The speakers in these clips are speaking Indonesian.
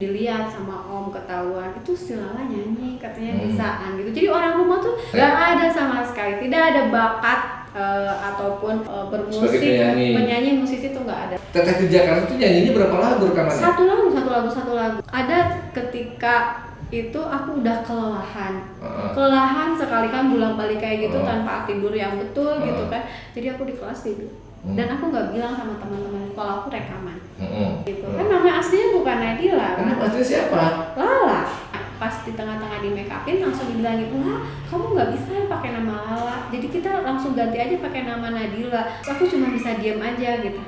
dilihat sama om ketahuan itu si Lala nyanyi katanya bisaan gitu. Jadi orang rumah tuh gak ada sama sekali, tidak ada bakat ataupun bermusik, penyanyi musisi tuh nggak ada. Teteh di Jakarta tuh nyanyinya berapa lagu rekamannya? Satu lagu. Ada ketika itu aku udah kelelahan sekali kan bolak-balik kayak gitu tanpa tidur yang betul gitu kan. Jadi aku di kelas tidur. Dan aku nggak bilang sama teman-teman kalau aku rekaman. Gitu. Kan nama aslinya bukan Nadila. Kan nama aslinya siapa? Lala. Pas di tengah-tengah di make upin langsung dibilangin, wah kamu nggak bisa pakai nama Lala, jadi kita langsung ganti aja pakai nama Nadila. Aku cuma bisa diam aja gitu.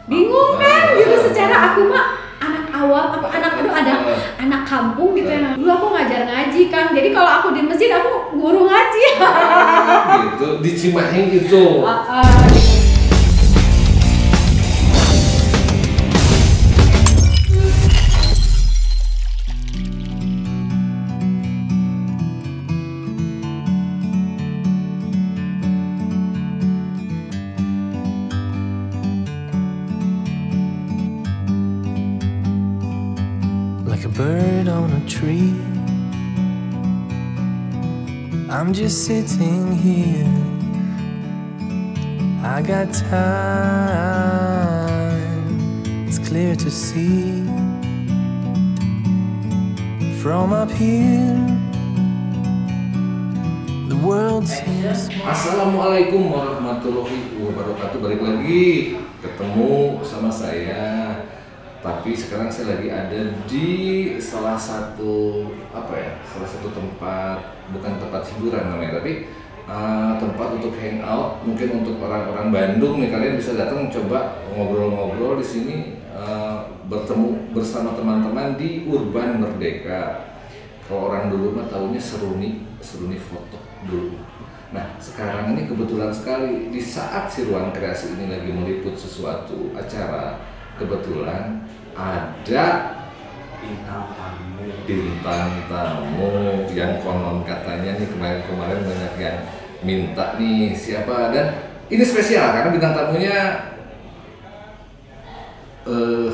Bingung kan gitu, secara aku mah anak awam anak kampung gitu ya. Dulu aku ngajar ngaji kan, jadi kalau aku di masjid aku guru ngaji. Gitu di Cimahi gitu. Like a bird on a tree, I'm just sitting here. I got time, it's clear to see. From up here, the world seems. Assalamualaikum warahmatullahi wabarakatuh. Balik lagi ketemu sama saya. Tapi sekarang saya lagi ada di salah satu tempat, bukan tempat hiburan namanya, tapi tempat untuk hangout. Mungkin untuk orang-orang Bandung nih, kalian bisa datang coba ngobrol-ngobrol di sini, bertemu bersama teman-teman di Urban Merdeka. Kalau orang dulu mah tahunya Seruni foto dulu. Nah sekarang ini kebetulan sekali di saat si Ruang Kreasi ini lagi meliput sesuatu acara, kebetulan ada bintang tamu yang konon katanya nih kemarin banyak yang minta nih siapa, dan ini spesial karena bintang tamunya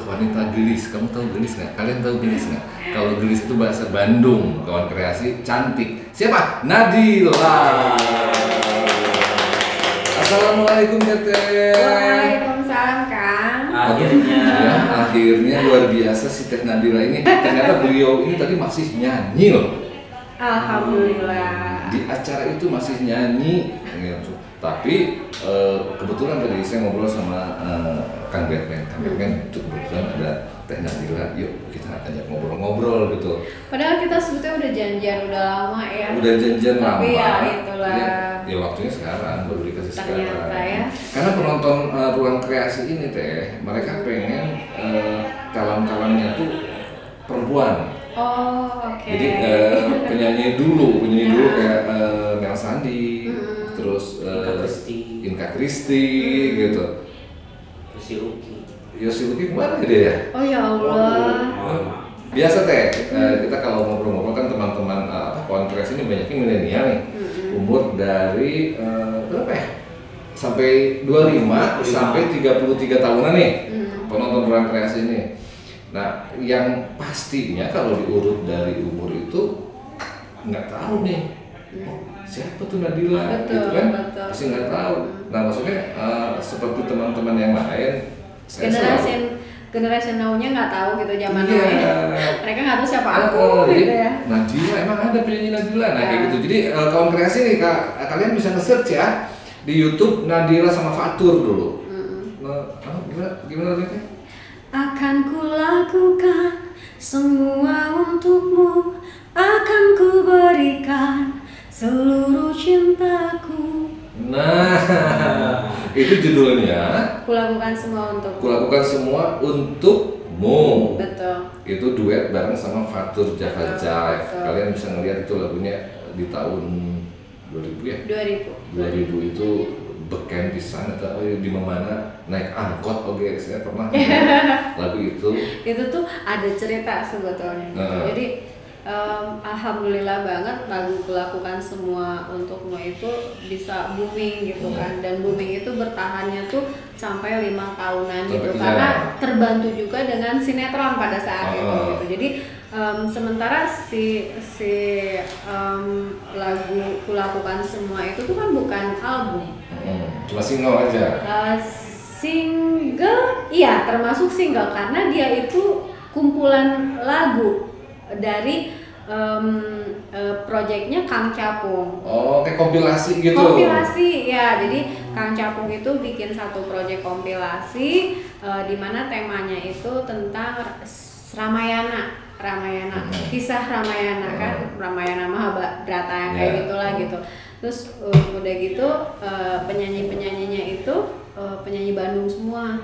wanita gelis. Kamu tahu gelis nggak? Kalian tahu gelis nggak? Kalau gelis itu bahasa Bandung, kawan kreasi cantik. Siapa? Nadila. Assalamualaikum Teteh. Waalaikumsalam Kang. Akhirnya luar biasa si Teh Nadila ini. Ternyata beliau ini tadi masih nyanyi loh. Alhamdulillah. Di acara itu masih nyanyi gitu. Tapi kebetulan tadi saya ngobrol sama Kang Batman kebetulan ada Teh Nadila. Yuk kita ajak ngobrol gitu. Padahal kita sebetulnya udah janjian udah lama ya. Udah janjian lama. Tapi ya itulah. Ya waktunya sekarang baru dikasih sekarang. Ya. Karena penonton Ruang Kreasi ini Teh, mereka pengen talent-talentnya tuh perempuan. Oh, oke. Jadi penyanyi dulu kayak Mel Sandi, terus Inka Kristi gitu. Yosi Luki kemana dia ya? Oh ya Allah. Biasa Teh, kita kalau ngobrol-ngobrol kan teman-teman kawan kreasi ini banyaknya milenial nih, umur dari berapa ya? Sampai 25 sampai 33 tahunan nih penonton Ruang Kreasi ini. Nah, yang pastinya kalau diurut dari umur itu nggak tahu nih, siapa tuh Nadila, gitu kan? Pasti nggak tahu. Nah, maksudnya seperti teman-teman yang lain, generasi now-nya nggak tahu gitu zaman now. Mereka nggak tahu siapa aku gitu ya. Nadila, emang ada penyanyi Nadila, nah kayak gitu. Jadi kawan kreasi nih, kalian bisa nge-search ya di YouTube Nadila sama Fatur dulu. Gimana lagi? Akan kulakukan semua untukmu, akan kuberikan seluruh cintaku. Nah, itu judulnya. Kulakukan semua untukmu. Kulakukan semua untukmu. Betul. Itu duet bareng sama Fatur Java Jive. Kalian bisa ngeliat itu lagunya di tahun 2000 ya? 2000 itu beken pisan atau di mana naik angkot saya pernah lagu itu. Itu tuh ada cerita sebetulnya. Jadi Alhamdulillah banget laguku lakukan semua untukmu itu bisa booming gitu kan, dan booming itu bertahannya tuh sampai 5 tahunan gitu karena terbantu juga dengan sinetron pada saat itu gitu. Jadi sementara si lagu kulakukan semua itu tuh kan bukan album, cuma single aja. Single, iya termasuk single karena dia itu kumpulan lagu dari proyeknya Kang Capung. Oh, kayak kompilasi gitu. Kompilasi ya, jadi Kang Capung itu bikin satu proyek kompilasi di mana temanya itu tentang Ramayana, kisah Ramayana kan, Ramayana Mahabharata kayak gitulah gitu. Terus udah gitu penyanyinya itu penyanyi Bandung semua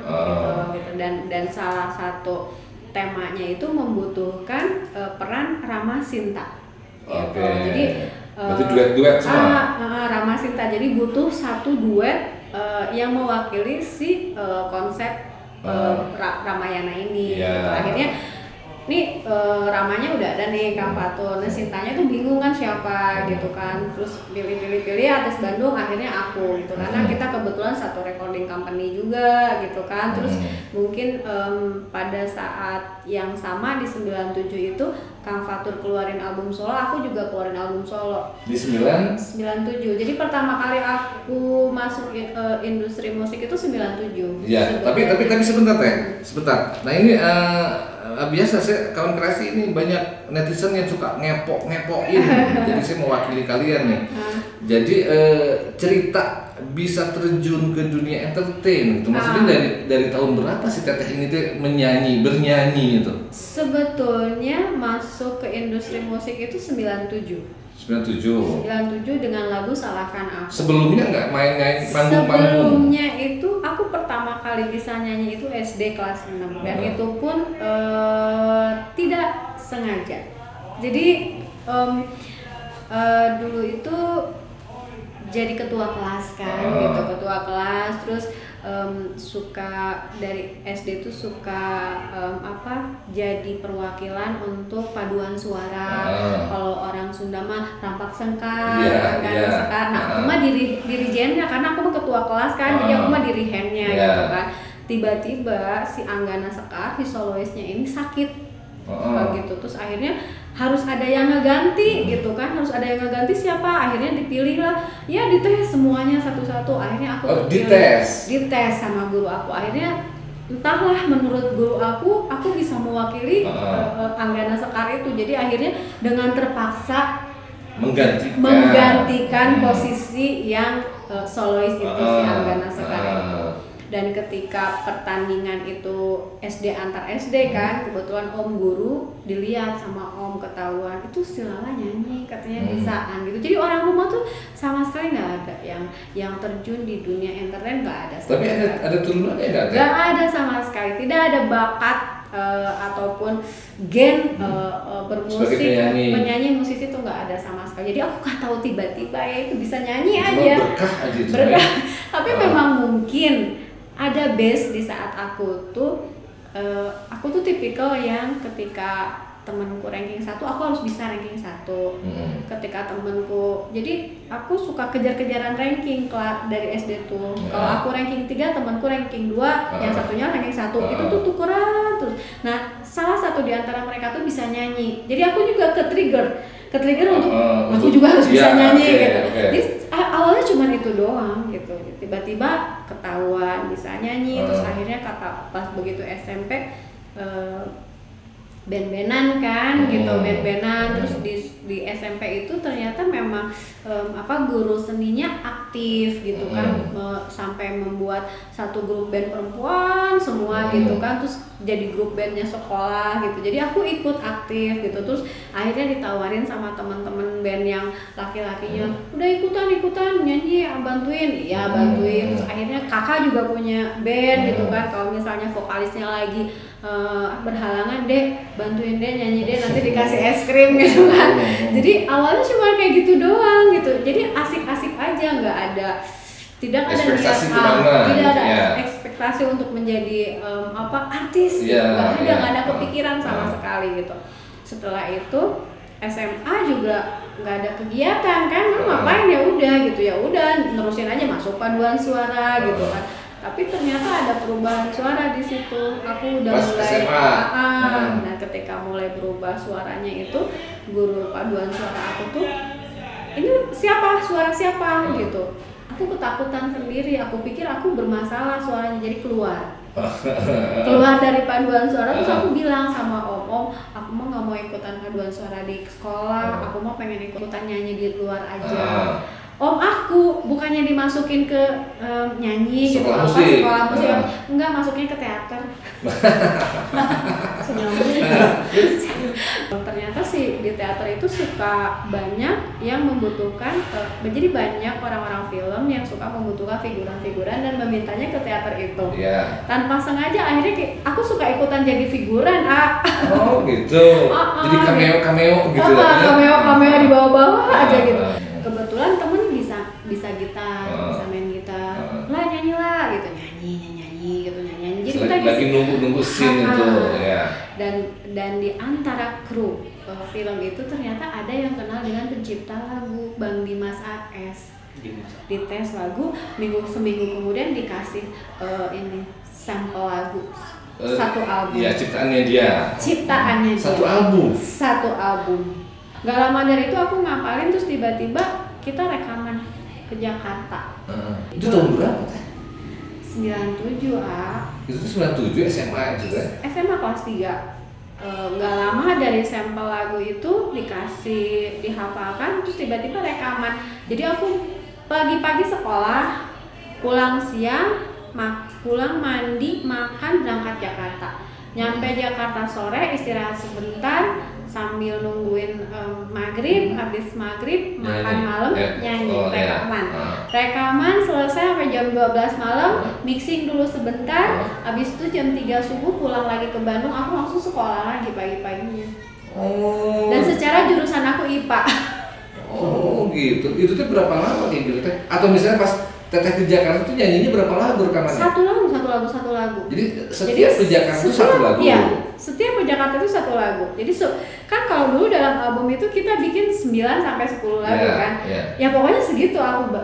gitu. Dan salah satu temanya itu membutuhkan peran Rama Sinta. Gitu. Jadi berarti duet-duet semua. Rama Sinta, jadi butuh satu duet yang mewakili si konsep Ramayana ini. Gitu. Akhirnya nih Ramanya udah ada nih Kang Fatur, nah Sintanya tuh bingung kan siapa gitu kan, terus pilih artis Bandung, akhirnya aku gitu karena kita kebetulan satu recording company juga gitu kan. Terus mungkin pada saat yang sama di 97 itu Kang Fatur keluarin album solo, aku juga keluarin album solo di 97. Jadi pertama kali aku masuk industri musik itu 97. Iya, tapi sebentar teh, sebentar. Nah ini biasa saya kawan kreasi ini banyak netizen yang suka ngepoin. Jadi saya mewakili kalian nih. Jadi cerita bisa terjun ke dunia entertain gitu. Maksudnya dari tahun berapa sih Teteh ini tuh bernyanyi itu? Sebetulnya masuk ke industri musik itu 97 dengan lagu Salahkan Aku. Sebelumnya nggak main panggung-panggung? Sebelumnya itu aku pertama kali bisa nyanyi itu SD kelas 6 dan itu pun tidak sengaja. Jadi dulu itu jadi ketua kelas kan gitu, ketua kelas, terus suka dari SD tuh suka jadi perwakilan untuk paduan suara. Kalau orang Sunda mah rampak sengkar, sekar. Nah, aku mah dirijennya karena aku mah ketua kelas kan, jadi aku mah dirihennya gitu kan. Tiba-tiba si Anggana Sekar, si soloisnya ini sakit. Gitu, terus akhirnya harus ada yang ngeganti gitu kan, harus ada yang ngeganti siapa, akhirnya dipilih lah ya, dites semuanya satu-satu, akhirnya aku dites sama guru aku. Akhirnya entahlah menurut guru aku bisa mewakili Anggana Sekar itu, jadi akhirnya dengan terpaksa menggantikan posisi yang solois itu si Anggana Sekar itu. Dan ketika pertandingan itu SD antar SD kan, kebetulan om guru dilihat sama om, ketahuan itu si Lala nyanyi, katanya bisaan gitu. Jadi orang rumah tuh sama sekali nggak ada yang terjun di dunia entertain, nggak ada. Tapi ada turunannya nggak? Nggak ada sama sekali, tidak ada bakat ataupun gen bermusik, penyanyi musisi itu nggak ada sama sekali. Jadi aku nggak tahu tiba-tiba ya itu bisa nyanyi aja. Berkah. Tapi memang mungkin ada base di saat aku tuh tipikal yang ketika temanku ranking 1 aku harus bisa ranking 1. Ketika temanku, jadi aku suka kejar-kejaran ranking dari SD tuh. Kalau aku ranking 3, temanku ranking 2, yang satunya ranking 1. Itu tuh tukeran terus. Nah, salah satu di antara mereka tuh bisa nyanyi. Jadi aku juga ke-trigger untuk aku juga harus bisa nyanyi gitu. Jadi awalnya cuma itu doang gitu. Tiba-tiba ketahuan bisa nyanyi, terus akhirnya pas begitu SMP band-bandan kan gitu, band-bandan. Terus di SMP itu ternyata memang guru seninya aktif gitu kan, sampai membuat satu grup band perempuan semua gitu kan, terus jadi grup bandnya sekolah gitu. Jadi aku ikut aktif gitu. Terus akhirnya ditawarin sama teman-teman band yang laki-lakinya, udah ikutan nyanyi, bantuin. Terus akhirnya kakak juga punya band gitu kan, kalau misalnya vokalisnya lagi berhalangan, deh bantuin deh nyanyi deh, nanti dikasih es krim gitu kan. Jadi awalnya cuma kayak gitu doang gitu, jadi asik-asik aja, tidak ada ekspektasi untuk menjadi artis, nggak ada kepikiran sama sekali gitu. Setelah itu SMA juga nggak ada kegiatan kan, ngapain ya udah gitu, ya udah nerusin aja masuk paduan suara gitu kan. Tapi ternyata ada perubahan suara di situ. Aku udah Pas mulai SMA. Nah ketika mulai berubah suaranya itu, guru paduan suara aku tuh, ini siapa, suara siapa gitu. Aku ketakutan sendiri, aku pikir aku bermasalah suaranya, jadi keluar dari paduan suara. Terus aku bilang sama om, aku mau nggak mau ikutan paduan suara di sekolah, aku mau pengen ikutan nyanyi di luar aja. Om, aku bukannya dimasukin ke nyanyi gitu, sekolah musik, enggak, masuknya ke teater. Ternyata sih di teater itu suka banyak yang membutuhkan, jadi banyak orang-orang film yang suka membutuhkan figuran-figuran dan memintanya ke teater itu. Tanpa sengaja akhirnya aku suka ikutan jadi figuran. Oh gitu. Jadi cameo gitu. Cameo di bawah-bawah aja gitu. Kebetulan temen bisa gitar, bisa main gitar, lah nyanyi lah gitu, nyanyi gitu, nyanyi. Jadi kita lagi nunggu scene itu ya. Dan di antara kru film itu ternyata ada yang kenal dengan pencipta lagu, Bang Dimas A.S. Dites lagu, seminggu kemudian dikasih ini sampel lagu, satu album. Ya, ciptaannya dia. Satu album. Gak lama dari itu aku ngapalin, terus tiba-tiba kita rekaman ke Jakarta. Itu tahun berapa? 97 Itu 97 SMA juga? SMA kelas 3. Gak lama dari sampel lagu itu dihafalkan, terus tiba-tiba rekaman. Jadi aku pagi-pagi sekolah, pulang siang, pulang mandi, makan, berangkat Jakarta. Nyampe Jakarta sore, istirahat sebentar sambil nungguin maghrib, habis maghrib makan malam, nyanyi, rekaman selesai sampai jam 12 malam, mixing dulu sebentar, habis itu jam 3 subuh pulang lagi ke Bandung. Aku langsung sekolah lagi pagi-paginya. Dan secara jurusan aku IPA. Oh gitu. Itu tuh berapa lama kayak gitu teh? Atau misalnya pas Teteh ke Jakarta tuh nyanyinya berapa lagu rekamannya? Satu lagu. Jadi setiap ke Jakarta itu satu lagu? Iya, setiap ke Jakarta itu satu lagu. Jadi kan kalau dulu dalam album itu kita bikin 9 sampai 10 lagu kan. Ya pokoknya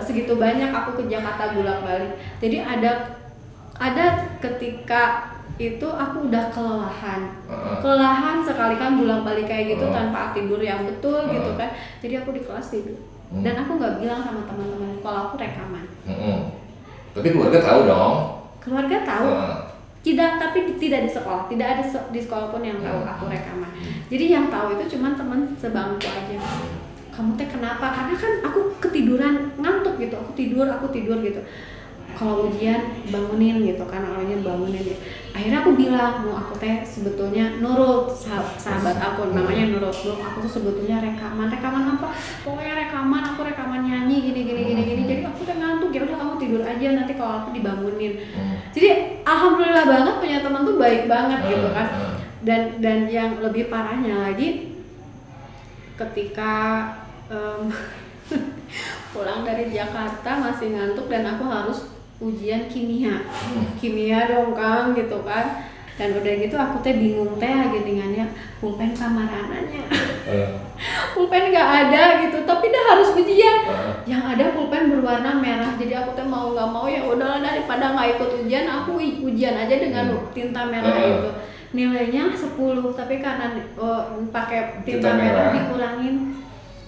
segitu banyak aku ke Jakarta bolak-balik. Jadi ada ketika itu aku udah kelelahan sekali kan bolak-balik kayak gitu tanpa tidur yang betul gitu kan. Jadi aku di kelas tidur. Dan aku nggak bilang sama teman-teman kalau aku rekaman. Tapi keluarga tahu dong. Keluarga tahu. Tapi tidak di sekolah. Tidak ada di sekolah pun yang tahu aku rekaman. Jadi yang tahu itu cuma teman sebangku aja. Kamu teh kenapa? Karena kan aku ketiduran, ngantuk gitu. Aku tidur gitu. Kalau ujian bangunin gitu kan, awalnya bangunin gitu. Akhirnya aku bilang, aku teh sebetulnya Nurul, sahabat aku namanya Nurul, aku tuh sebetulnya rekaman apa? Pokoknya aku rekaman nyanyi gini. Jadi aku teh ngantuk, ya udah kamu tidur aja, nanti kalau aku dibangunin. Jadi alhamdulillah banget punya teman tuh baik banget gitu kan. Dan yang lebih parahnya lagi ketika pulang dari Jakarta masih ngantuk dan aku harus ujian kimia dong kan gitu kan. Dan udah gitu aku teh bingung teh geningannya pulpen kamarananya. Pulpen nggak ada gitu, tapi dah harus ujian. Yang ada pulpen berwarna merah, jadi aku teh mau nggak mau ya udahlah, daripada nggak ikut ujian aku ujian aja dengan tinta merah itu. Nilainya 10, tapi karena pakai tinta merah dikurangin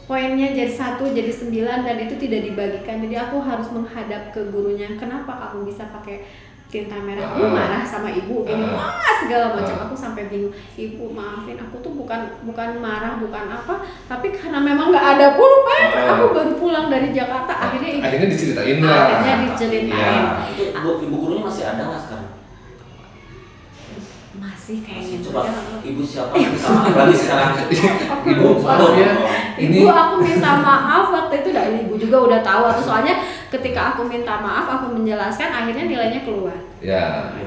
poinnya jadi 1, jadi 9, dan itu tidak dibagikan. Jadi aku harus menghadap ke gurunya, kenapa kamu bisa pakai tinta merah? Aku marah sama ibu gini, segala macam. Aku sampai bingung, ibu maafin aku tuh bukan marah, bukan apa, tapi karena memang nggak ada pulpen. Aku baru pulang dari Jakarta, akhirnya diceritain lah. Itu ibu gurunya masih ada nggak sekarang? Masih kayaknya. Coba ibu siapa sama lagi sekarang? Ibu maaf ya. Ibu aku minta maaf waktu itu, dan ibu juga udah tahu. Soalnya ketika aku minta maaf, aku menjelaskan, akhirnya nilainya keluar.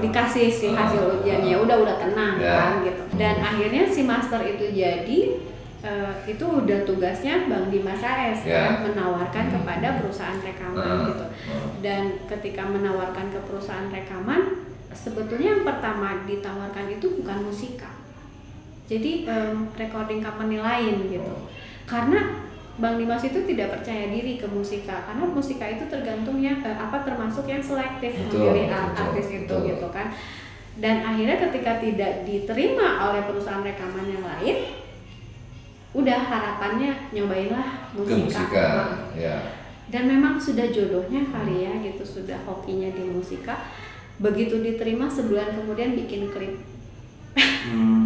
Dikasih sih hasil ujiannya, udah tenang kan gitu. Dan akhirnya si master itu jadi itu udah tugasnya Bang Dimas A.S. kan, menawarkan kepada perusahaan rekaman gitu. Dan ketika menawarkan ke perusahaan rekaman, sebetulnya yang pertama ditawarkan itu bukan musikal. jadi recording company lain gitu. Karena Bang Dimas itu tidak percaya diri ke musika, karena musika itu tergantung yang termasuk yang selektif memilih artis itu betul. gitu kan. Dan akhirnya ketika tidak diterima oleh perusahaan rekaman yang lain, udah harapannya nyobainlah musika. Ya. Dan memang sudah jodohnya kali ya gitu, sudah hokinya di musika. Begitu diterima sebulan kemudian bikin klip.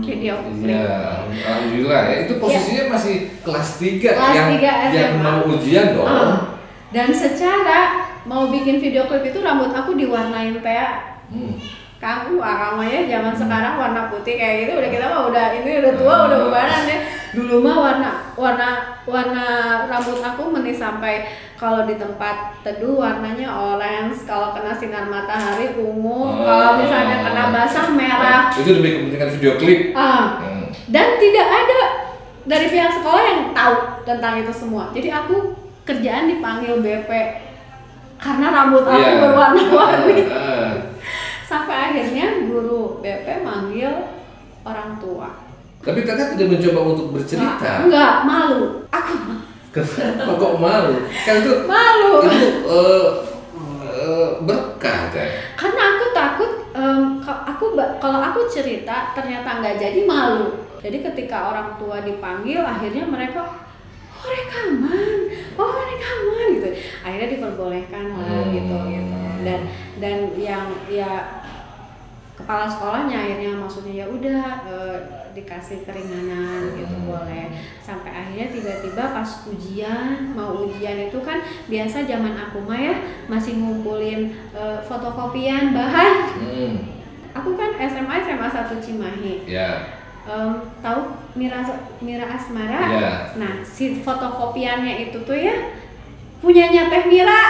Video klip. Iya, alhamdulillah ya. Itu posisinya masih kelas 3 Kelas 3 yang SMA. mau ujian dong. Dan secara mau bikin video klip itu rambut aku diwarnain kayak kamu akamanya zaman sekarang warna putih kayak gitu, udah kita mah udah tua udah ubanan deh. Dulu mah warna rambut aku menis sampai kalau di tempat teduh warnanya orange, kalau kena sinar matahari ungu, kalau misalnya kena basah merah. Itu demi kepentingan video klip. Dan tidak ada dari pihak sekolah yang tahu tentang itu semua. Jadi aku kerjaan dipanggil BP karena rambut aku berwarna-warni. Sampai akhirnya guru BP manggil orang tua. Tapi kakak tidak mencoba untuk bercerita. Enggak, malu. Aku Kenapa kok malu? Kan itu malu. Itu berkah kan? Karena aku takut kalau aku cerita ternyata nggak jadi, malu. Jadi ketika orang tua dipanggil, akhirnya mereka rekaman gitu. Akhirnya diperbolehkan lah gitu. Dan yang ya kepala sekolahnya akhirnya maksudnya ya udah dikasih keringanan gitu boleh. Sampai akhirnya tiba-tiba pas mau ujian itu kan biasa zaman aku mah ya masih ngumpulin fotokopian bahan. Aku kan SMA 1 Cimahi. Tahu Mira Asmara? Nah, si fotokopiannya itu tuh ya punyanya Teh Mira,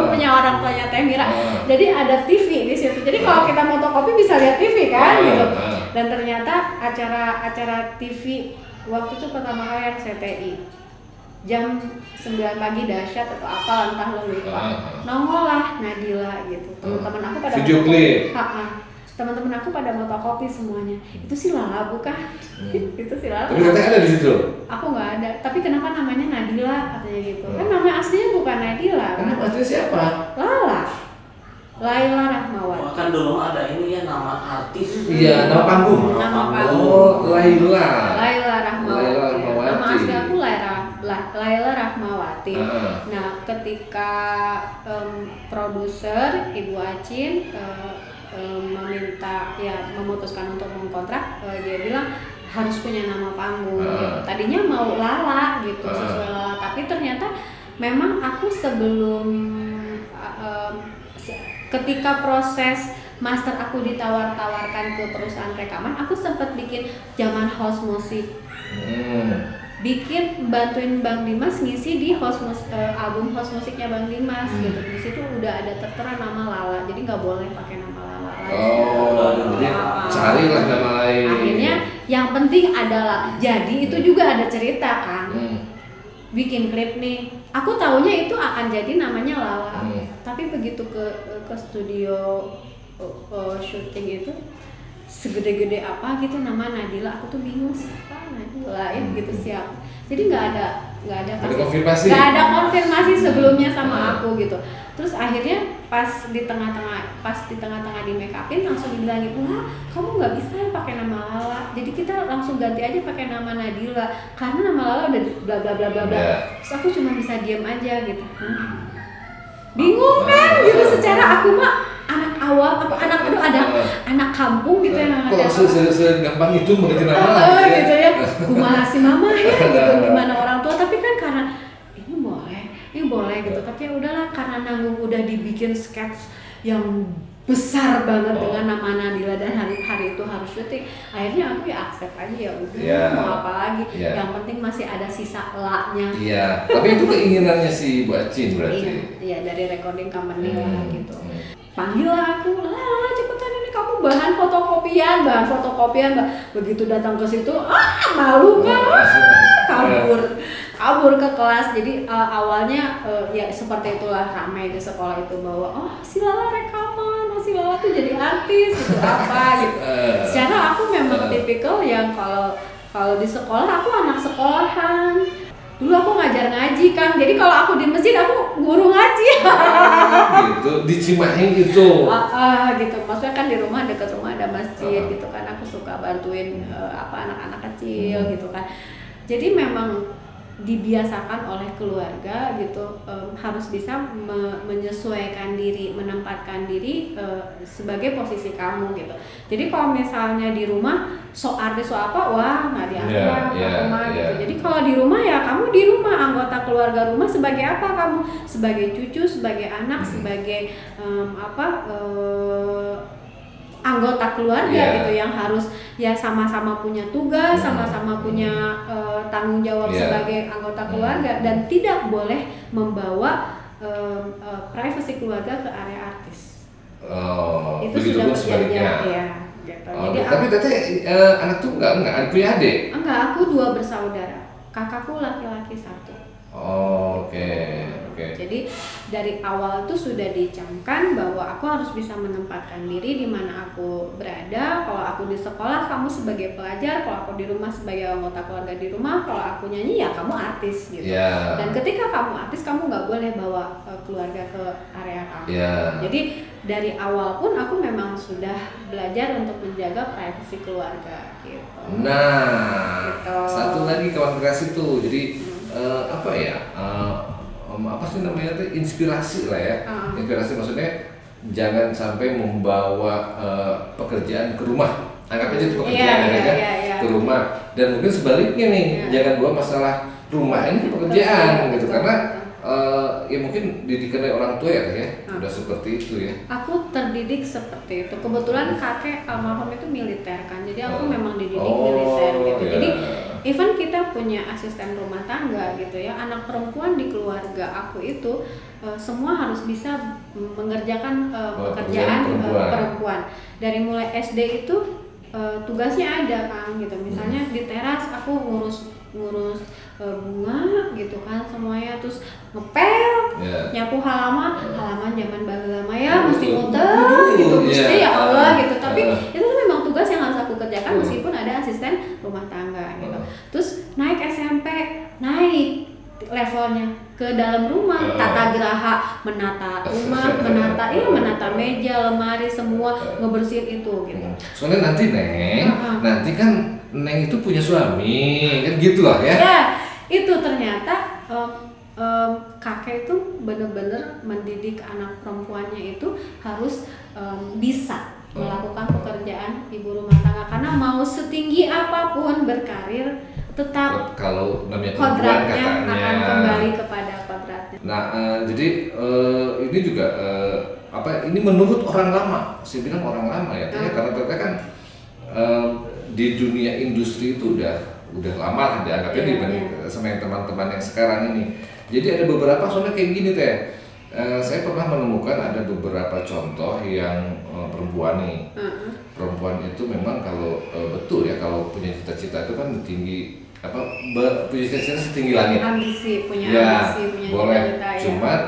punya orang tuanya Teh Mira. Jadi ada TV di situ. Jadi kalau kita fotokopi bisa lihat TV kan gitu. Dan ternyata acara TV waktu itu pertama kali RCTI. Jam 9 pagi dahsyat atau apa entah lo lupa. Nongol lah Nadila gitu. Teman-teman aku pada video klip. Teman-teman aku pada fotokopi semuanya. Itu si Lala bukan? Itu si Lala. Tapi katanya ada di situ. Aku nggak ada. Tapi kenapa namanya Nadila katanya gitu? Kan nama aslinya bukan Nadila. Nama aslinya siapa? Lala. Laila Rahmawati. Kan dulu ada ini ya nama artis. Iya, nama panggung. Nama panggung. Oh, Laila. Laila Rahmawati. Laila Rahmawati. Nama asli aku Laila Rahmawati. Nah, ketika produser Ibu Acin memutuskan untuk mengkontrak, dia bilang harus punya nama panggung. Gitu. Tadinya mau Lala gitu, sesuai Lala, tapi ternyata memang aku sebelum ketika proses master aku ditawar-tawarkan ke perusahaan rekaman, aku sempat bikin zaman house musik. Bantuin Bang Dimas ngisi di album house musiknya Bang Dimas gitu. Di situ udah ada tertera nama Lala, jadi nggak boleh pakai nama Lala lagi. Jadi carilah nama lain. Akhirnya yang penting adalah jadi itu juga ada cerita kan. Bikin klip nih, aku taunya itu akan jadi namanya Lala. Tapi begitu ke studio syuting itu segede-gede apa gitu nama Nadila, aku tuh bingung siapa Nadila ya gitu siapa. Jadi nggak ada konfirmasi sebelumnya sama aku gitu. Terus akhirnya pas di tengah-tengah di make upin langsung dibilangin, wah kamu nggak bisa ya pakai nama Lala, jadi kita langsung ganti aja pakai nama Nadila karena nama Lala udah bla bla bla bla bla. Terus aku cuma bisa diam aja gitu. Bingung kan gitu, secara aku mah anak awam anak kampung gitu yang kok segampang itu mengerti nama gitu ya. Kumaha si mama ya gitu, gimana orang tua, tapi kan karena ini boleh gitu. Tapi ya udahlah, karena nanggung udah dibikin sketch yang besar banget dengan nama Nadila dan hari itu harus syuting. Akhirnya aku ya accept aja, ya udah mau apa lagi. Yang penting masih ada sisa la-nya. Iya, tapi itu keinginannya si Bu Acin berarti. Iya, dari recording company lah gitu. Panggil lah aku, Lala cepetan ini kamu bahan fotokopian. Begitu datang ke situ, malu kan, kabur ke kelas. Jadi awalnya ya seperti itulah ramai di sekolah itu bahwa si Lala rekaman si Lala tuh jadi artis gitu apa gitu. Secara aku memang tipikal yang kalau di sekolah aku anak sekolahan. Dulu aku ngajar ngaji kan, jadi kalau aku di masjid aku guru ngaji. Gitu, di Cimahi gitu. Gitu, maksudnya kan di rumah dekat rumah ada masjid gitu kan, aku suka bantuin anak-anak kecil gitu kan. Jadi memang dibiasakan oleh keluarga gitu, harus bisa menyesuaikan diri, menempatkan diri sebagai posisi kamu gitu. Jadi kalau misalnya di rumah sok artis sok apa, wah nggak dianggap rumah gitu. Jadi kalau di rumah ya kamu di rumah, anggota keluarga rumah sebagai apa kamu? Sebagai cucu, sebagai anak, sebagai anggota keluarga gitu yang harus ya sama-sama punya tugas, sama-sama punya tanggung jawab sebagai anggota keluarga dan tidak boleh membawa privasi keluarga ke area artis. Itu sudah perjanjian ya. Gitu. Jadi tapi teteh anak tuh enggak punya adik? Enggak, aku 2 bersaudara. Kakakku laki-laki 1. Oke. Jadi dari awal tuh sudah dicamkan bahwa aku harus bisa menempatkan diri di mana aku berada. Kalau aku di sekolah kamu sebagai pelajar, kalau aku di rumah sebagai anggota keluarga di rumah, kalau aku nyanyi ya kamu artis gitu. Dan ketika kamu artis kamu nggak boleh bawa keluarga ke area kamu. Jadi dari awal pun aku memang sudah belajar untuk menjaga privasi keluarga gitu. Nah, gitu. Satu lagi kawan kreasi tuh, jadi apa sih namanya tuh, inspirasi lah ya. Inspirasi maksudnya jangan sampai membawa pekerjaan ke rumah. Anggap aja itu pekerjaan ke rumah. Dan mungkin sebaliknya nih, jangan bawa masalah rumah ini ke pekerjaan gitu. Karena ya mungkin didikan dari orang tua ya udah seperti itu ya. Aku terdidik seperti itu. Kebetulan kakek almarhum itu militer kan, jadi aku memang dididik militer gitu. Jadi even kita punya asisten rumah tangga gitu ya, anak perempuan di keluarga aku itu semua harus bisa mengerjakan pekerjaan perempuan. Dari mulai SD itu tugasnya ada kan gitu. Misalnya di teras aku ngurus bunga gitu kan semuanya, terus ngepel, nyapu halaman zaman lama ya mesti muter gitu, mesti ya Allah gitu. Tapi itu tuh memang tugas yang harus aku kerjakan meskipun ada asisten rumah tangga gitu. Terus naik SMP, naik levelnya ke dalam rumah, tata geraha, menata rumah, menata meja, lemari, semua ngebersihin itu gitu. Soalnya nanti nanti kan Neng itu punya suami, kan gitu lah ya. Ya, itu ternyata kakek itu benar-benar mendidik anak perempuannya itu harus bisa melakukan pekerjaan ibu rumah tangga, karena mau setinggi apapun berkarir tetap kalau namanya kodratnya katanya akan kembali kepada kodratnya. Nah, jadi ini juga ini menurut orang lama, saya bilang orang lama ya, karena ternyata kan di dunia industri itu udah lama lah dianggapnya dibanding sama yang teman-teman yang sekarang ini. Jadi ada beberapa soalnya kayak gini teh. Saya pernah menemukan ada beberapa contoh yang perempuan nih. Perempuan itu memang kalau betul ya, kalau punya cita-cita itu kan tinggi punya cita-cita setinggi langit. Ambisi, punya boleh. cita-cita ya. Cuman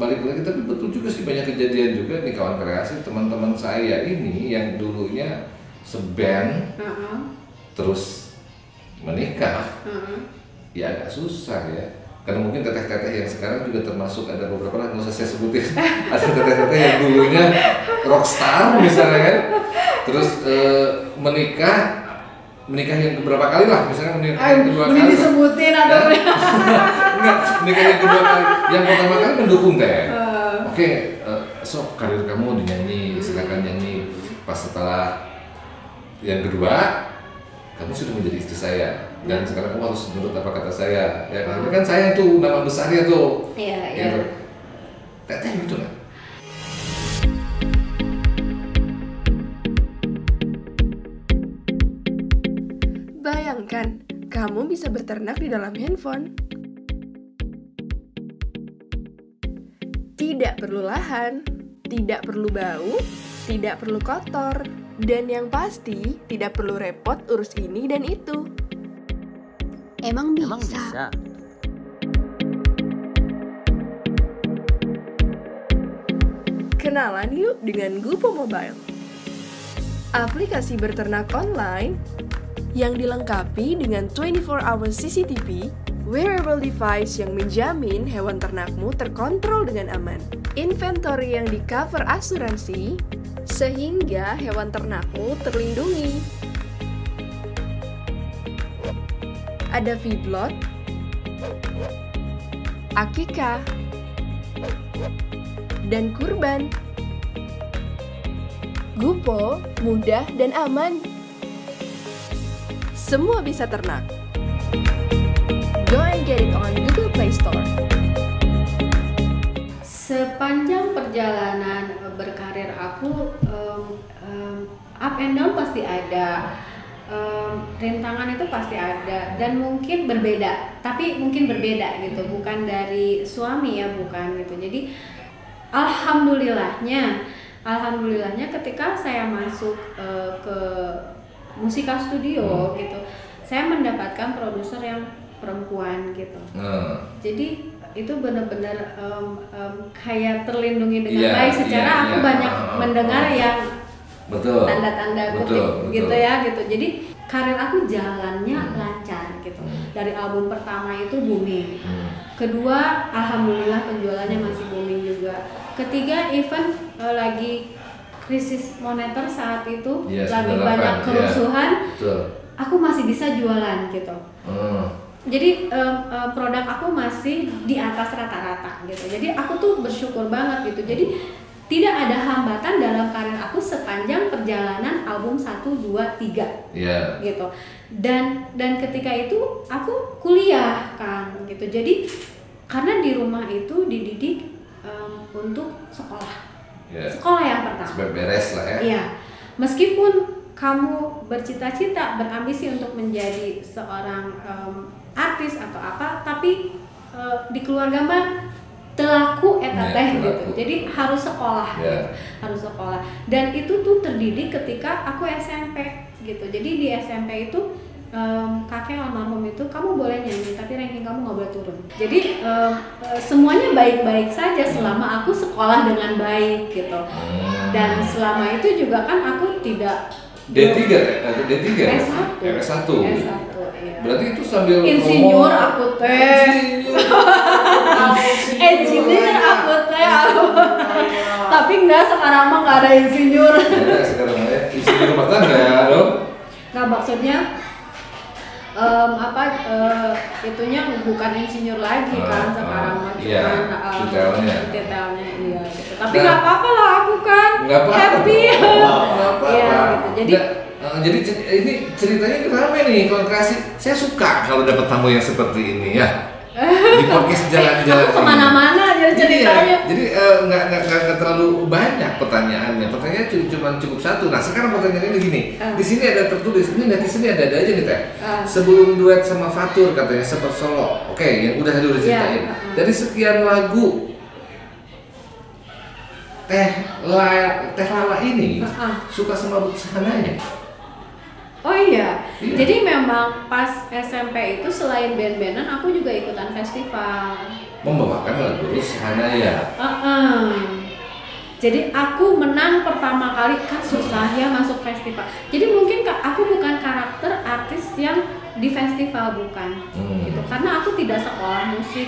balik lagi, tapi betul juga sih banyak kejadian juga nih kawan kreasi, teman-teman saya ini yang dulunya seband terus menikah, ya agak susah ya. Karena mungkin teteh-teteh yang sekarang juga termasuk ada beberapa lah, nggak usah saya sebutin. Ada teteh-teteh yang dulunya rockstar misalnya kan, terus menikah yang beberapa kali lah, misalnya menikah yang kedua kali. Boleh disebutin atau enggak, menikah yang kedua kali. Yang pertama kali mendukung teh. Oke, sok karir kamu dinyanyi, silakan nyanyi. Pas setelah yang kedua, kamu sudah menjadi istri saya dan sekarang kamu harus menurut apa kata saya. Ya kan saya tuh nama besarnya tuh. Iya. Teteh gitu nggak? Bayangkan, kamu bisa berternak di dalam handphone. Tidak perlu lahan, tidak perlu bau, tidak perlu kotor, dan yang pasti tidak perlu repot urus ini dan itu. Emang bisa? Kenalan yuk dengan Gupo Mobile. Aplikasi berternak online yang dilengkapi dengan 24 hours CCTV, wearable device yang menjamin hewan ternakmu terkontrol dengan aman, inventory yang di-cover asuransi, sehingga hewan ternakmu terlindungi. Ada feedlot, akikah, dan kurban. Gupo, mudah dan aman. Semua bisa ternak. Go and get it on Google Play Store. Sepanjang perjalanan berkarir aku, up and down pasti ada, rintangan itu pasti ada, dan mungkin berbeda, tapi mungkin berbeda gitu, bukan dari suami ya, bukan gitu. Jadi alhamdulillahnya ketika saya masuk ke Musika Studio gitu, saya mendapatkan produser yang perempuan gitu. Jadi itu benar-benar kayak terlindungi dengan baik. Secara aku banyak mendengar yang tanda-tanda kutip gitu ya gitu. Jadi karir aku jalannya lancar gitu. Dari album pertama itu booming. Kedua, alhamdulillah penjualannya masih booming juga. Ketiga, event lagi krisis moneter saat itu, lagi banyak kerusuhan, aku masih bisa jualan gitu. Jadi produk aku masih di atas rata-rata gitu. Jadi aku tuh bersyukur banget gitu. Jadi tidak ada hambatan dalam karir aku sepanjang perjalanan album 1, 2, 3 gitu. Dan ketika itu aku kuliah kan gitu. Jadi karena di rumah itu dididik untuk sekolah. Sekolah yang pertama. Sampai beres lah ya. Iya. Meskipun kamu bercita-cita, berambisi untuk menjadi seorang artis atau apa, tapi di keluarga mah telaku eta teh gitu. Jadi harus sekolah gitu. Harus sekolah. Dan itu tuh terdidik ketika aku SMP gitu. Jadi di SMP itu kakek almarhum itu, kamu boleh nyanyi tapi ranking kamu nggak boleh turun. Jadi semuanya baik-baik saja selama aku sekolah dengan baik gitu. Dan selama itu juga kan aku tidak D3 S1 iya. Berarti itu sambil insinyur aku teh. Engineer aku teh. Tapi enggak, sekarang mah nggak ada insinyur. Sekarang ya insinyur rumah tangga dong. Nah maksudnya itunya bukan insinyur lagi kan sekarang mah cuman detailnya iya gitu. Tapi nggak apa-apa lah, aku kan happy. Iya gitu. Jadi ini ceritanya rame nih kalau kreasi. Saya suka kalau dapat tamu yang seperti ini ya. Di podcast jalan-jalan. Aku kemana-mana aja ceritanya. Jadi nggak terlalu banyak pertanyaannya. Pertanyaannya cuma cukup satu. Nah sekarang pertanyaan ini gini. Di sini ada tertulis. Ini netizen ini ada aja nih teh. Sebelum duet sama Fatur katanya sempat solo. Oke, yang udah ceritain. Dari sekian lagu Teh Lala ini suka sama Ruth Sahanaya. Oh iya. Jadi memang pas SMP itu selain band-bandan aku juga ikutan festival. Membawakan lagu Ruth Sahanaya. Jadi aku menang pertama kali, kan susah ya masuk festival. Jadi mungkin aku bukan karakter artis yang di festival, bukan gitu. Karena aku tidak sekolah musik,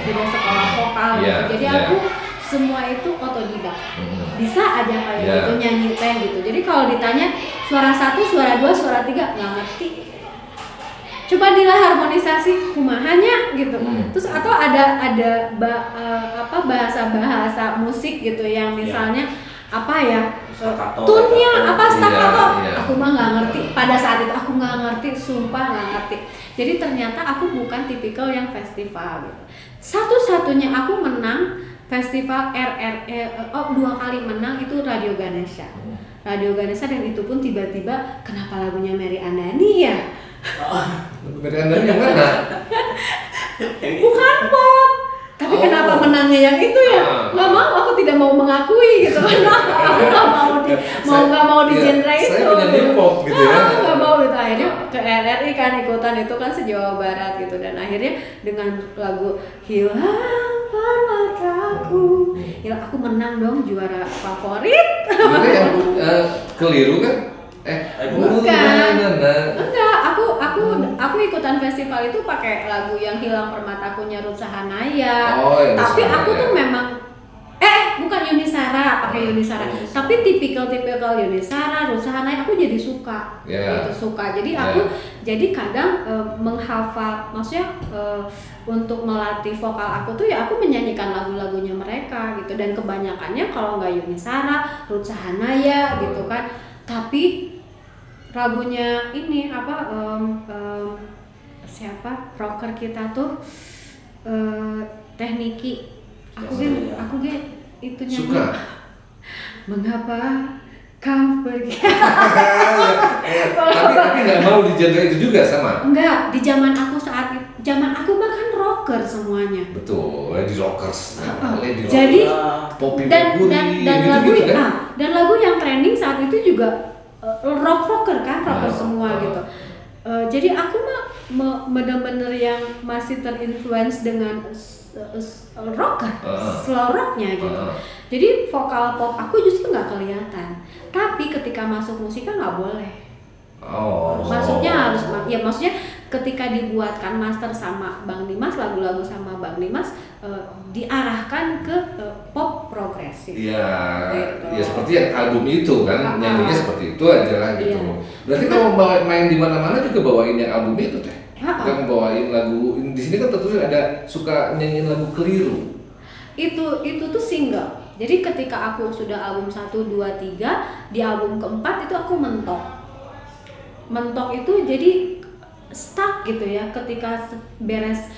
tidak sekolah vokal gitu. Jadi aku semua itu otodidak. Bisa aja kayak gitu nyanyi teh gitu. Jadi kalau ditanya suara 1, suara 2, suara 3 nggak ngerti. Coba dilah harmonisasi kumahanya gitu. Terus atau ada bahasa musik gitu yang misalnya tune-nya staccato. Aku mah nggak ngerti. Pada saat itu aku nggak ngerti, sumpah nggak ngerti. Jadi ternyata aku bukan tipikal yang festival gitu. Satu-satunya aku menang festival 2 kali menang itu Radio Ganesha. Radio Ganesha, dan itu pun tiba-tiba kenapa lagunya Mary Andani ya? Mary Andani yang mana? Bukan pop. Tapi kenapa menangnya yang itu ya? Nggak mau, aku tidak mau mengakui gitu kan. Aku nggak mau di genre itu. Saya penyanyi pop gitu ya. Nggak mau gitu. Akhirnya ke RRI kan ikutan itu kan se-Jawa Barat gitu, dan akhirnya dengan lagu Hilang Permata mataku. Ya aku menang dong, juara favorit. Itu yang keliru kan? Bukan. Enggak, aku ikutan festival itu pakai lagu yang hilang permatakunya Ruth Sahanaya. Tapi aku tuh memang bukan Yuni Shara, pakai Yuni Shara. Tapi tipikal Yuni Shara, Ruth Sahanaya aku jadi suka. Gitu suka. Jadi aku jadi kadang menghafal, maksudnya untuk melatih vokal aku tuh ya aku menyanyikan lagu-lagunya mereka gitu, dan kebanyakannya kalau nggak Yuni Shara, Ruth Sahanaya gitu kan. Tapi lagunya ini siapa rocker kita tuh Tekniki, aku itu nyanyi suka. Mengapa kau pergi? tapi nggak mau di genre itu juga sama? Enggak, di zaman aku mah kan rocker semuanya. Betul, Lady Rockers. Jadi dan lagu gitu kan? dan lagu yang trending saat itu juga rocker kan, rocker semua gitu. Jadi aku mah bener-bener yang masih terinfluence dengan rocker, slow rocknya gitu. Jadi vokal pop aku justru nggak kelihatan. Tapi ketika masuk musika nggak boleh. Maksudnya maksudnya ketika dibuatkan master sama Bang Dimas, lagu-lagu sama Bang Dimas diarahkan ke pop progresif. Iya, gitu. Ya seperti yang album itu kan, nyanyinya seperti itu aja lah gitu. Berarti kalau main di mana-mana juga bawain yang album itu teh? Bukan bawain lagu, di sini kan tertulis ada suka nyanyiin lagu keliru. Itu tuh single. Jadi ketika aku sudah album 1, 2, 3, di album keempat itu aku mentok. Mentok itu jadi stuck gitu ya, ketika beres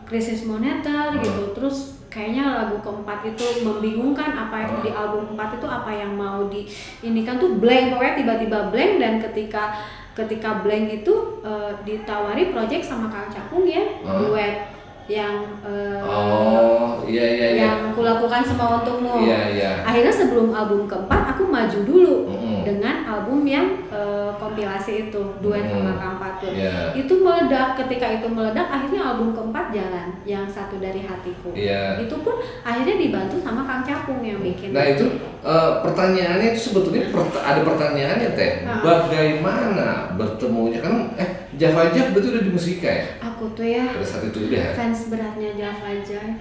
krisis moneter gitu, terus kayaknya lagu keempat itu membingungkan, apa yang di album 4 itu apa yang mau di ini kan tuh blank, pokoknya tiba-tiba blank. Dan ketika blank itu ditawari project sama Kang Cakung ya, duet yang yang kulakukan semua untukmu. Akhirnya sebelum album keempat aku maju dulu dengan album yang kompilasi itu, duet sama Kang Fatur. Itu meledak, ketika itu meledak akhirnya album keempat jalan, yang Satu Dari Hatiku. Itu pun akhirnya dibantu sama Kang Cakung yang bikin. Nah itu pertanyaannya itu sebetulnya ada pertanyaannya teh, bagaimana bertemunya kan Java Jive betul udah di musika ya? Aku tuh ya pada saat itu udah fans beratnya Java Jive.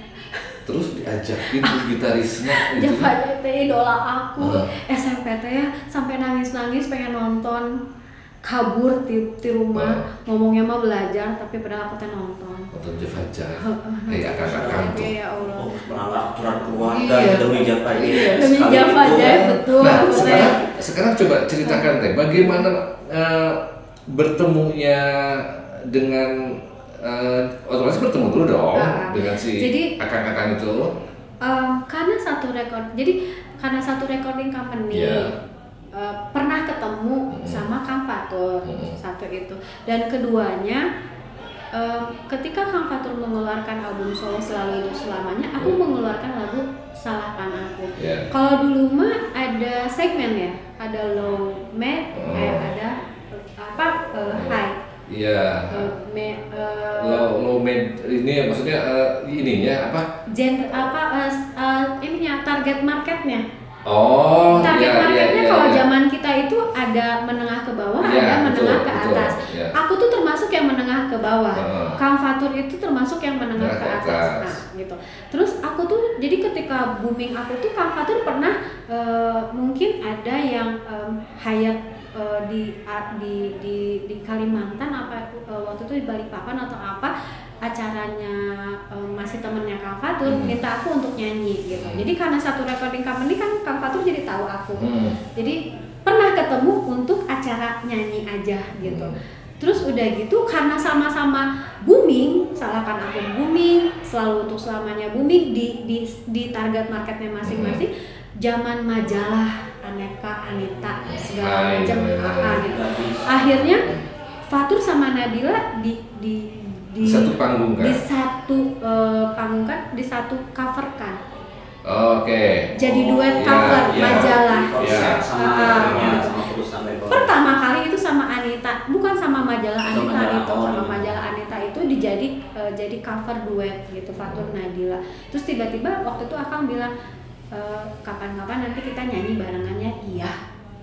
Terus diajakin ke gitarisnya gitu. Java Jive teh idola aku. SMP teh ya sampai nangis-nangis pengen nonton, kabur di rumah, ngomongnya mah belajar tapi padahal aku teh nonton Java Jive. Kayak kakak-kakak tuh. Ya Allah. Melanggar aturan keluarga demi Java Jive. Demi Java Jive betul. Nah, sekarang coba ceritakan teh bagaimana bertemunya dengan otomatis bertemu dulu dong dengan si akang-akang itu. Karena satu recording company pernah ketemu sama Kang Fatur satu itu, dan keduanya ketika Kang Fatur mengeluarkan album solo Selalu Hidup Selamanya, aku mengeluarkan lagu Salahkan Aku. Kalau dulu mah ada segmen ya, ada low, med, ada high. Low med ini ya, maksudnya ininya apa? Ininya target marketnya. Target marketnya kalau zaman kita itu ada menengah ke bawah, ada menengah ke atas. Aku tuh termasuk yang menengah ke bawah. Kang Fatur itu termasuk yang menengah ke atas. Nah, gitu. Terus aku tuh jadi ketika booming aku tuh Kang Fatur pernah mungkin ada yang hire di Kalimantan waktu itu di Balikpapan atau apa, acaranya masih temennya Kang Fatur minta aku untuk nyanyi gitu. Jadi karena satu recording company kan Kang Fatur jadi tahu aku. Jadi pernah ketemu untuk acara nyanyi aja gitu. Terus udah gitu karena sama-sama booming, Salahkan Aku booming, Selalu Untuk Selamanya booming di target marketnya masing-masing. Zaman majalah Aneka, Anita, segala macam gitu. Akhirnya Fatur sama Nabila di satu panggung kan? Di satu panggung kan, di satu cover kan. Jadi duet cover majalah. Pertama kali itu sama Anita, bukan sama majalah Anita itu, sama majalah Anita itu di jadi cover duet gitu Fatur Nadila. Terus tiba-tiba waktu itu Akang bilang kapan-kapan nanti kita nyanyi barengannya. Iya,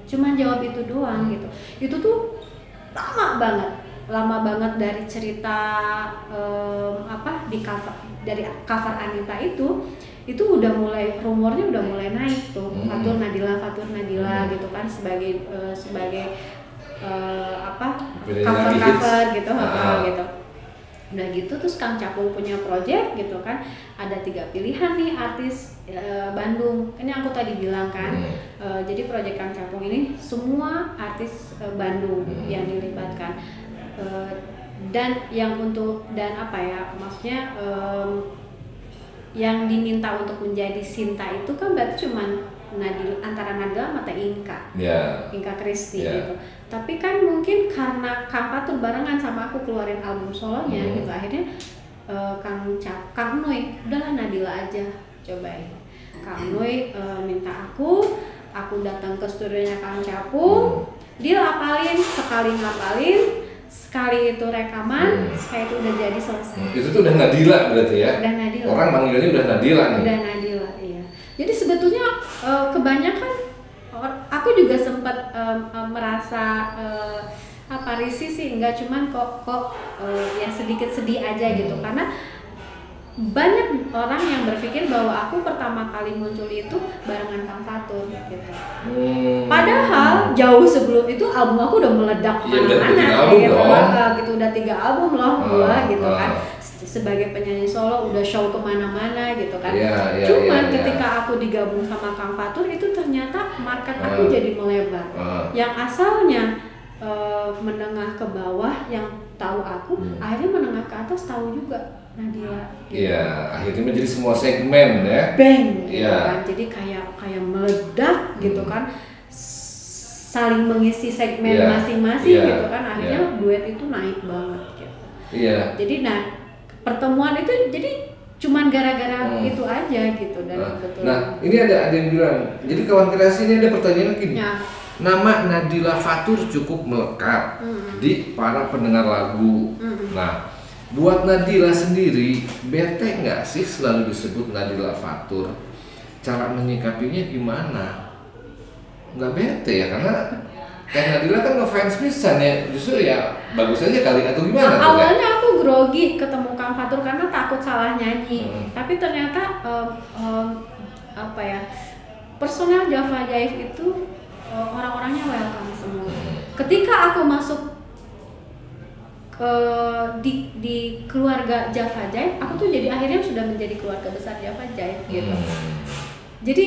cuman jawab itu doang gitu. Itu tuh lama banget dari cerita di cover, dari cover Anita itu udah mulai, rumornya udah mulai naik tuh. Fatur Nadila gitu kan, sebagai cover gitu. Gitu udah gitu. Terus Kang Capung punya project gitu kan, ada 3 pilihan nih artis Bandung. Ini aku tadi bilang kan, jadi project Kang Capung ini semua artis Bandung yang dilibatkan. Dan maksudnya yang diminta untuk menjadi Sinta itu kan berarti cuman antara Nadila sama Teh Inka, Inka Kristi gitu. Tapi kan mungkin karena Kang Fatur barengan sama aku keluarin album solonya gitu, akhirnya Kang Noy, udahlah Nadila aja cobain. Kang Noy minta aku datang ke studionya Kang Capung, dia apalin, sekali itu rekaman, sekali itu udah jadi selesai. Itu tuh udah Nadila berarti ya? Udah Nadila. Orang manggilnya udah Nadila nih? Udah Nadila, iya. Jadi sebetulnya kebanyakan aku juga sempat merasa risih sih, enggak, cuman kok ya sedikit sedih aja gitu, karena banyak orang yang berpikir bahwa aku pertama kali muncul itu barengan Kang Fatur gitu. Padahal jauh sebelum itu album aku udah meledak kemana-mana gitu, udah 3 album loh gua gitu kan. Sebagai penyanyi solo udah show kemana-mana gitu kan. Cuman ketika aku digabung sama Kang Fatur itu ternyata market aku jadi melebar. Yang asalnya menengah ke bawah yang tahu aku, akhirnya menengah ke atas tahu juga Nadila. Iya, akhirnya menjadi semua segmen ya. Bang gitu kan. Jadi kayak meledak gitu kan. Saling mengisi segmen masing-masing gitu kan. Akhirnya duet itu naik banget gitu. Jadi pertemuan itu jadi cuman gara-gara itu aja gitu. Dan betul. Nah, ini ada yang bilang, jadi kawan kreasi ini ada pertanyaan gini. Nama Nadila Fatur cukup melekat di para pendengar lagu. Nah, buat Nadila sendiri, bete nggak sih selalu disebut Nadila Fatur? Cara menyikapinya gimana? Nggak bete ya, karena Nadila kan ngefans pisan ya, justru ya bagus aja kali atau gimana? Awalnya aku grogi ketemu Kang Fatur karena takut salah nyanyi, tapi ternyata personel Java Jive itu orang-orangnya welcome semua. Ketika aku masuk di keluarga Java Jive, aku tuh jadi akhirnya sudah menjadi keluarga besar Java Jive gitu. Jadi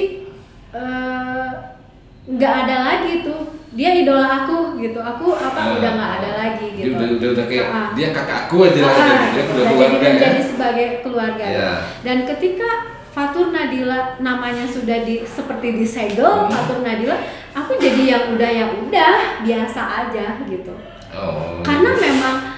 nggak ada lagi tuh, dia idola aku gitu, aku udah nggak ada lagi gitu. Udah kayak dia kakak aku aja lah, dia udah keluarga jadi menjadi sebagai keluarga. Dan ketika Fatur Nadila namanya sudah seperti disegel Fatur Nadila, aku jadi yang udah biasa aja gitu. Karena memang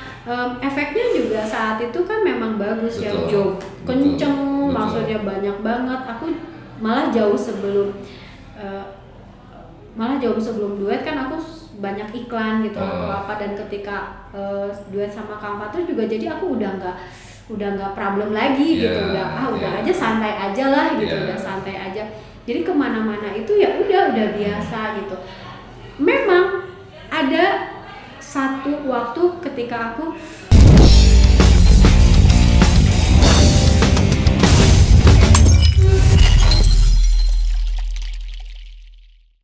efeknya juga saat itu kan memang bagus. Ya, job kenceng, maksudnya banyak banget. Aku malah jauh sebelum duet kan aku banyak iklan gitu atau apa, dan ketika duet sama Kang Fatur juga jadi aku udah nggak problem lagi gitu, udah aja santai aja lah gitu, udah santai aja. Jadi kemana-mana itu ya udah biasa gitu. Memang ada satu waktu ketika aku